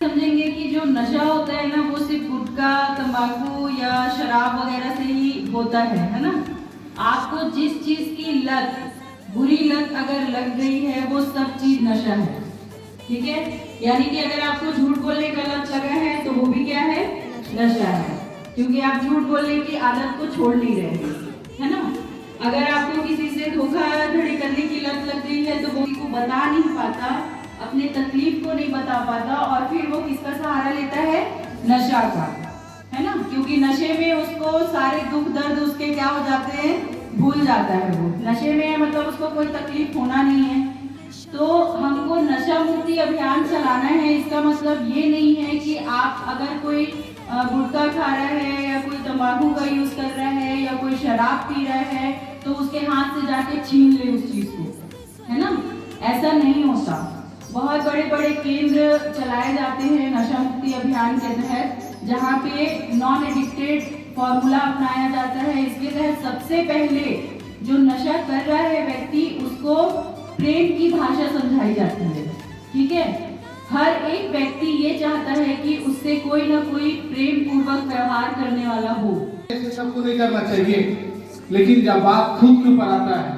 समझेंगे कि जो नशा होता है ना वो सिर्फ गुटखा, तंबाकू या शराब वगैरह से ही होता है ना। आपको जिस चीज की लत, बुरी लत अगर लग गई है वो सब चीज नशा है, ठीक है। यानी कि अगर आपको झूठ बोलने का लत लगा है तो वो भी क्या है, नशा है, क्योंकि आप झूठ बोलने की आदत को छोड़ नहीं रहे, है ना। अगर आपको किसी से धोखाधड़ी करने की लत लग गई है तो वो को बता नहीं पाता, अपने तकलीफ को नहीं बता पाता, और फिर वो किसका सहारा लेता है, नशा का, है ना। क्योंकि नशे में उसको सारे दुख दर्द उसके क्या हो जाते हैं, भूल जाता है। वो नशे में मतलब उसको कोई तकलीफ होना नहीं है। तो हमको नशा मुक्ति अभियान चलाना है। इसका मतलब ये नहीं है कि आप अगर कोई गुटखा खा रहा है या कोई तंबाकू का यूज कर रहा है या कोई शराब पी रहा है तो उसके हाथ से जाके छीन ले उस चीज को, है ना। ऐसा नहीं होता। बहुत बड़े बड़े केंद्र चलाए जाते हैं नशा मुक्ति अभियान के तहत, जहाँ पे नॉन एडिक्टेड फॉर्मूला अपनाया जाता है। इसके तहत सबसे पहले जो नशा कर रहा है व्यक्ति, उसको प्रेम की भाषा समझाई जाती है, ठीक है। हर एक व्यक्ति ये चाहता है कि उससे कोई ना कोई प्रेम पूर्वक व्यवहार करने वाला हो। ऐसे सबको नहीं करना चाहिए, लेकिन जब बात खुद के ऊपर आता है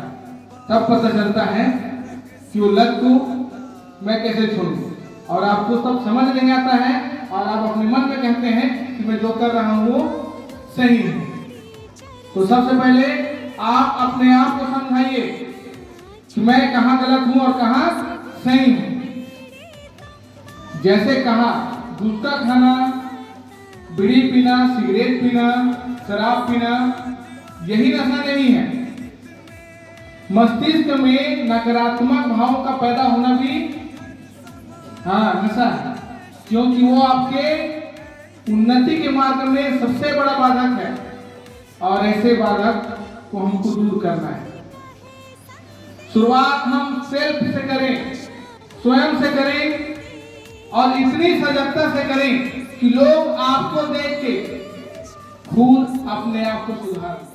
तब पता चलता है कि वो लत को मैं कैसे छोड़ूं, और आपको तब समझ नहीं आता है और आप अपने मन में कहते हैं कि मैं जो कर रहा हूँ वो सही है। तो सबसे पहले आप अपने आप को समझाइए कि मैं कहाँ गलत हूँ और कहाँ सही हूँ। जैसे कहा, गुटखा खाना, बीड़ी पीना, सिगरेट पीना, शराब पीना यही नशा नहीं है। मस्तिष्क में नकारात्मक भाव का पैदा होना भी नशा है, क्योंकि वो आपके उन्नति के मार्ग में सबसे बड़ा बाधक है, और ऐसे बाधक को हमको दूर करना है। शुरुआत हम सेल्फ से करें, स्वयं से करें, और इतनी सजगता से करें कि लोग आपको देख के खुद अपने आप को सुधारें।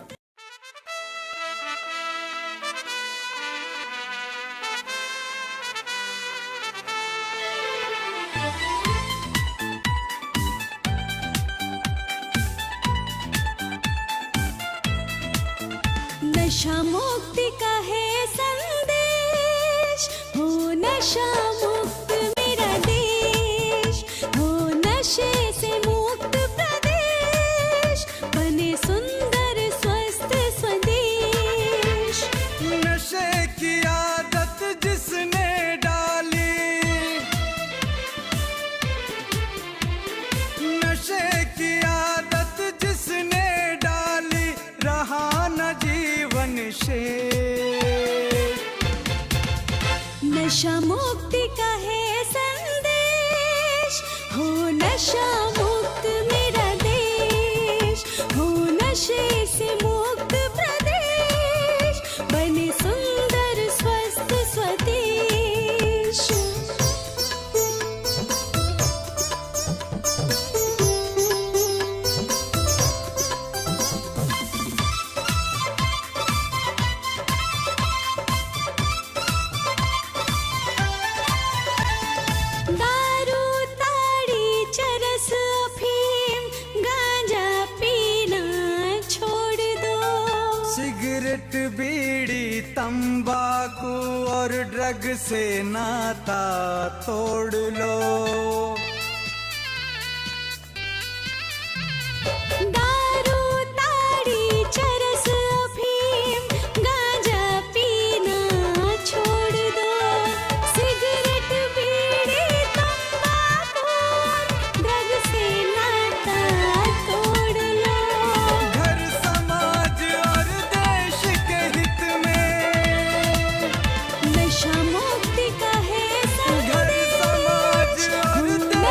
नशा मुक्ति का है संदेश, हो नशा मुक्त मेरा देश, हो नशे से मुक्त प्रदेश, बने सुंदर स्वस्थ स्वदेश। नशे की आदत जिसने डाली, नशे की आदत जिसने डाली, रहा न जीवन शेष। नशा मुक्ति का है संदेश, हो नशा मुक्त मेरा देश, हो नशे से मुक्त प्रदेश, बने सुंदर स्वस्थ स्वदेश। दारू, ताड़ी, चरस, अफीम, गांजा पीना छोड़ दो। सिगरेट, बीड़ी, तंबाकू और ड्रग से नाता तोड़ लो। दारू, ताड़ी, चरस, अफीम, गांजा पीना छोड़ दो। सिगरेट, बीड़ी, तंबाकू, ड्रग से नाता तोड़ लो। घर, समाज और देश के हित में नशा मुक्ति का है घर, समाज और संदेश,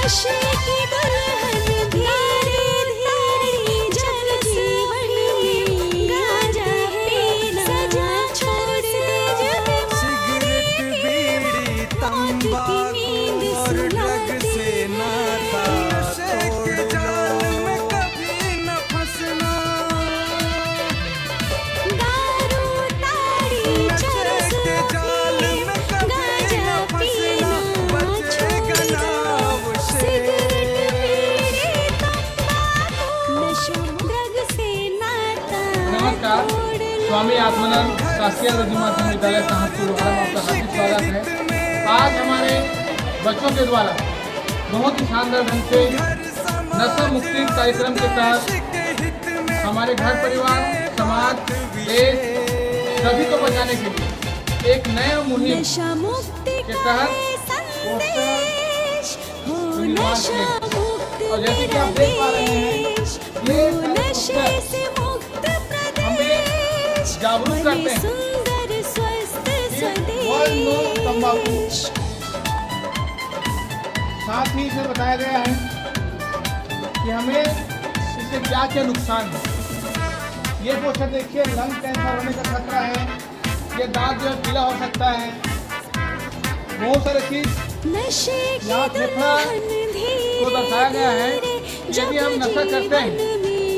नशे की दुल्हन धीरे धीरे जब जीवन में गांजा पीना छोड़ दे जब सिगरेट बीड़ी तंबाकू और ड्रग से नाता छोड़ दो। जाल में कभी न फंसना, दारू ताड़ी चरस के जाल में कभी न फंसना, बचेगा ना उसे। सिगरेट बीड़ी तंबाकू नशा ड्रग से नाता नमस्कार, छोड़ लो। स्वामी आत्मानंद शासकीय अंग्रेजी माध्यम विद्यालय साहबपुर वाला में आपका हार्दिक स्वागत है। आज हमारे बच्चों के द्वारा बहुत ही शानदार ढंग से नशा मुक्ति कार्यक्रम के तहत हमारे घर परिवार, समाज, देश सभी को बचाने के लिए एक नए मुहिम नशा मुक्ति के का तहत संदेश हो, निर्माण नशा किए। मुक्त और जैसे कि आप देख पा रहे हैं, प्रदेश ये हो, सारे नशे पोस्टर से मुक्त हमें प्रदेश जागरूक करते बने हैं सुंदर स्वस्थ वर्ल्ड नो तंबाकू। स्वदेश। साथ ही इसमें बताया गया है कि हमें इससे क्या क्या नुकसान है। ये पोस्टर देखिए, लंग कैंसर होने का खतरा है, ये दांत जो है पीला हो सकता है, बहुत सारे चीज नशे की यहाँ फेफड़ा दुल्हन को दर्शाया गया है। धीरे यदि हम नशा करते हैं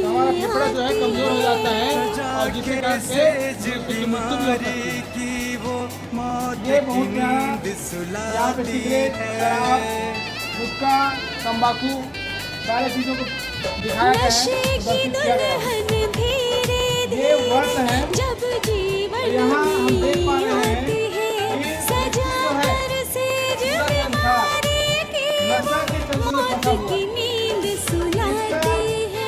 तो हमारा फेफड़ा जो है कमजोर हो जाता है और जिसके कारण से उसकी मृत्यु भी हो सकती है। की वो मौत ये की बहुत नींद यहाँ पे सुलाती सिगरेट, शराब, है। गुटखा, तंबाकू सारी चीजों को दिखाया गया है, नशे की प्रदर्शित किया गया है। दुल्हन धीरे ये वर्ष है, जब जीवन यहाँ हम देख पा रहे हैं आती है कि सजा जो है, कर से पूरा जब संसार मारे की नशा के चंगुल में मौत फंसा हुआ की है। नींद सुलाती है।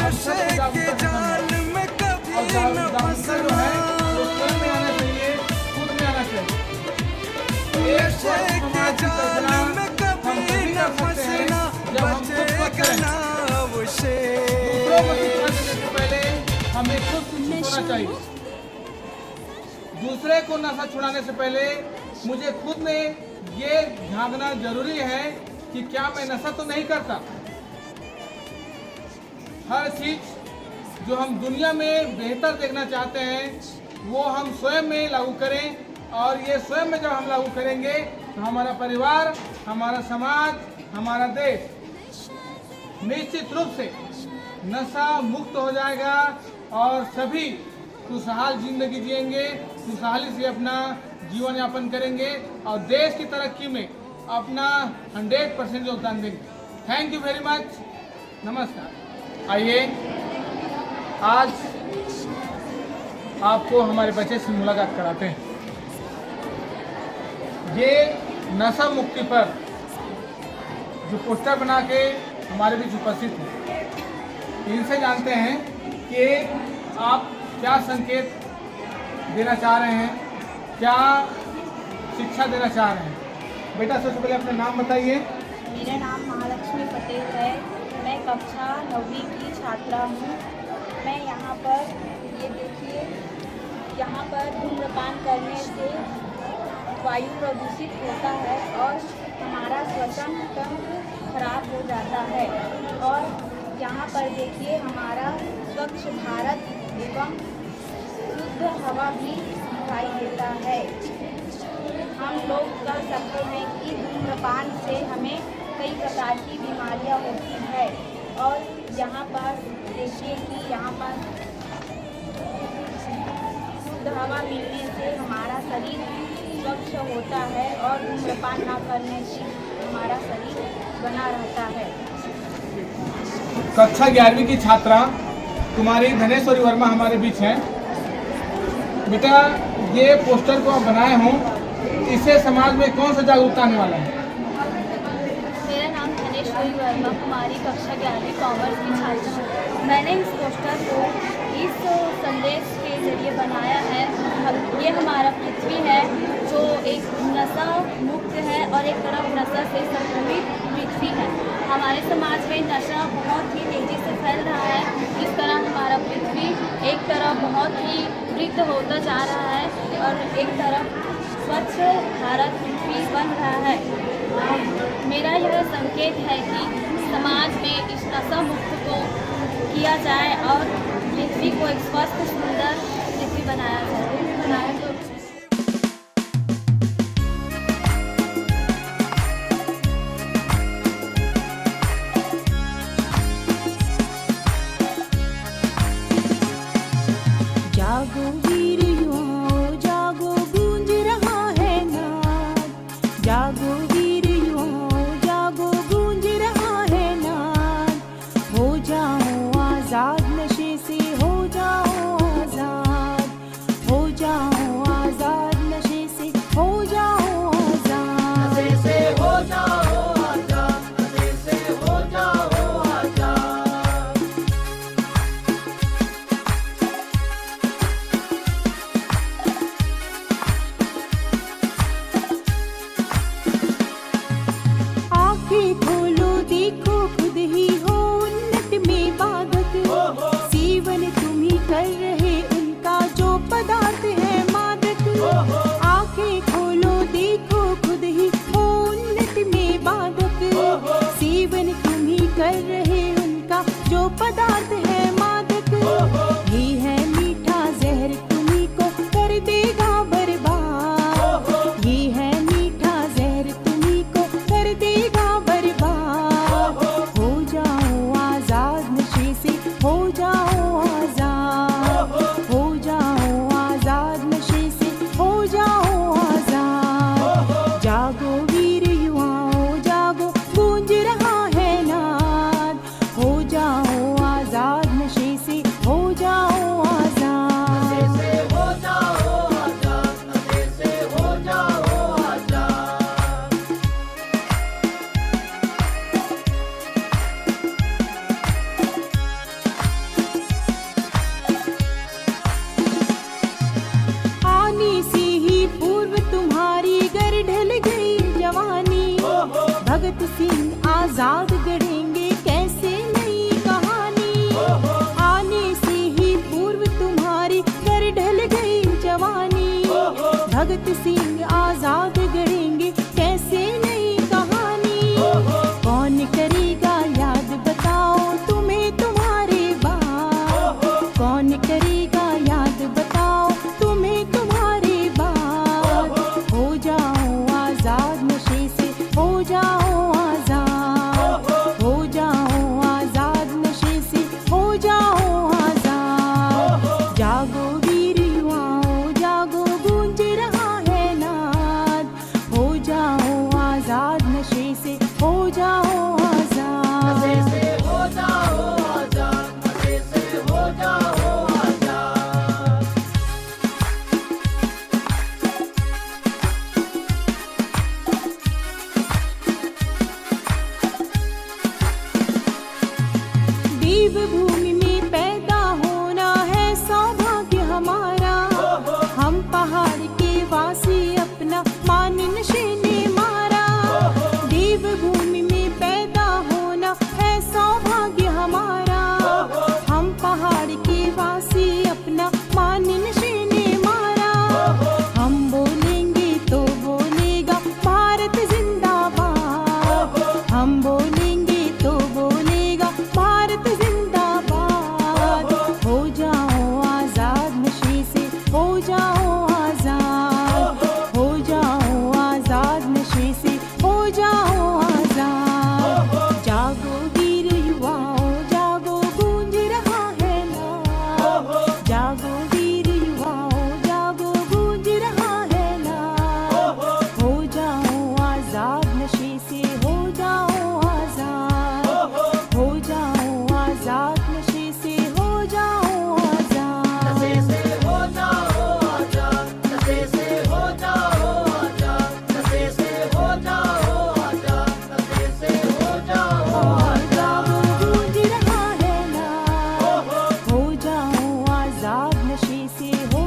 नशा नशे को के जागरूकता जाल करना है। में कभी और न जागरूकता फंसना, जो है वो स्वयं में आना चाहिए, खुद में आना चाहिए। एक नशे स्वस्थ के समाज की जाल कल्पना में हम कभी तभी न कर सकते हैं फंसना, जब हम खुद स्वस्थ बचेगा रहें। ना उसे। दूसरों को शिक्षा देने से पहले हमें खुद शिक्षित होना चाहिए। दूसरे को नशा छुड़ाने से पहले मुझे खुद में ये झांकना जरूरी है कि क्या मैं नशा तो नहीं करता। हर चीज जो हम दुनिया में बेहतर देखना चाहते हैं वो हम स्वयं में लागू करें, और ये स्वयं में जब हम लागू करेंगे तो हमारा परिवार, हमारा समाज, हमारा देश निश्चित रूप से नशा मुक्त हो जाएगा और सभी खुशहाल जिंदगी जिएंगे, खुशहाली से अपना जीवन यापन करेंगे और देश की तरक्की में अपना 100% योगदान देंगे। Thank you very much. नमस्कार। आइए आज आपको हमारे बच्चे से मुलाकात कराते हैं। ये नशा मुक्ति पर जो पोस्टर बना के हमारे बीच उपस्थित हैं, इनसे जानते हैं कि आप क्या संकेत देना चाह रहे हैं, क्या शिक्षा देना चाह रहे हैं। बेटा सबसे पहले अपना नाम बताइए। मेरा नाम महालक्ष्मी पटेल है। मैं कक्षा 9वीं की छात्रा हूँ। मैं यहाँ पर ये देखिए, यहाँ पर धूम्रपान करने से वायु प्रदूषित होता है और हमारा श्वसन तंत्र खराब हो जाता है। और यहाँ पर देखिए हमारा स्वच्छ भारत एवं शुद्ध हवा भी दिखाई देता है। हम लोग कह सकते हैं कि धूम्रपान से हमें कई प्रकार की बीमारियां होती है। और यहाँ पर देखिए कि यहाँ पर शुद्ध हवा मिलने से हमारा शरीर स्वच्छ होता है और धूम्रपान न करने से हमारा शरीर बना रहता है। कक्षा 11वीं की छात्रा कुमारी धनेश्वरी वर्मा हमारे बीच हैं। बेटा ये पोस्टर को आप बनाए हों, इससे समाज में कौन सा जागरूकता आने वाला है? मेरा नाम धनेश्वरी वर्मा कुमारी कक्षा 11वीं कॉमर्स की छात्रा हूँ। मैंने इस पोस्टर को इस संदेश के जरिए बनाया है। ये हमारा पृथ्वी है जो एक नशा मुक्त है और एक तरफ नशा से संक्रमित पृथ्वी है। हमारे समाज में नशा बहुत ही तेज़ी से फैल रहा है। इस तरह हमारा पृथ्वी एक तरफ बहुत ही वृद्ध होता जा रहा है और एक तरफ स्वच्छ भारत पृथ्वी बन रहा है। मेरा यह संकेत है कि समाज में इस नशा मुक्त को किया जाए और पृथ्वी को एक स्वस्थ सुंदर पृथ्वी बनाया जाए। जागो वीर युवाओं जागो गूंज रहा है नाद, जागो वीर युवाओं जागो गूंज रहा है नाद, हो जाओ आजाद नशे से हो जाओ आजाद, हो जाओ आजाद नशे से हो जाओ आजाद, नशे से हो जाओ आजाद, नशे से हो जाओ आजाद। आँखें खोलो देखो खुद ही हो उन्नत में बाधक, जीवन तुम ही कर रहे उनका जो पदार्थ है मादक। आँखें खोलो देखो खुद ही हो उन्नत में बाधक, जीवन तुम ही कर रहे उनका जो पदार्थ है मादक। ये है मीठा जहर तुम्ही को कर देगा बर्बाद, ये है मीठा जहर तुम्ही को कर देगा बर्बाद, हो जाओ आजाद नशे से हो जाओ आजाद, हो जाओ आजाद नशे से हो जाओ आजाद। जागो वीर युवाओं जागो गूंज रहा है नाद, हो जाओ आजाद नशे से हो जाओ आजाद, नशे से हो जाओ आजाद, नशे से हो जाओ आजाद। आने से ही पूर्व तुम्हारी गर ढल गई जवानी, भगत सिंह आजाद गढ़ेंगे कैसे नई कहानी। आने से ही पूर्व तुम्हारी गर ढल गई जवानी, भगत सिंह आजाद गढ़ेंगे कैसे नई कहानी। कौन करेगा याद बताओ तुम्हें तुम्हारे बाप, कौन करेगा याद बताओ तुम्हें तुम्हारे बाप, हो जाओ आजाद नशे से हो जाओ आजाद, हो जाओ आजाद नशे से हो जाओ आजाद। जागो वीर युवाओं जागो गूंज रहा है नाद, हो जाओ आजाद नशे से हो जाओ आजाद, नशे से हो जाओ आजाद, नशे से हो जाओ आजाद। देवभूमि में पैदा होना है सौभाग्य हमारा, हम पहाड़ के वासी अपना मान नशे ने मारा। देवभूमि में पैदा होना है सौभाग्य हमारा, हम पहाड़ के वासी अपना मान नशे ने मारा। हम बोलेंगे तो बोलेगा भारत जिंदाबाद, हम बोलेंगे तो बोलेगा भारत जिंदाबाद, हो जाओ आजाद नशे से हो जाओ आजाद, हो जाओ आजाद नशे से हो जाओ आजाद। जागो वीर युवाओं जागो गूंज रहा है नाद, जागो वीर युवाओं जागो गूंज रहा है नाद, हो जाओ आजाद नशे से हो जाओ आजाद, हो जाओ आजाद नशे से हो जाओ आजाद, नशे से हो जाओ आजाद, नशे से हो जाओ आजाद, नशे से हो जाओ आजाद, नशे से हो जाओ आजाद। गूंज रहा है नाद, हो जाओ आजाद नशे से हो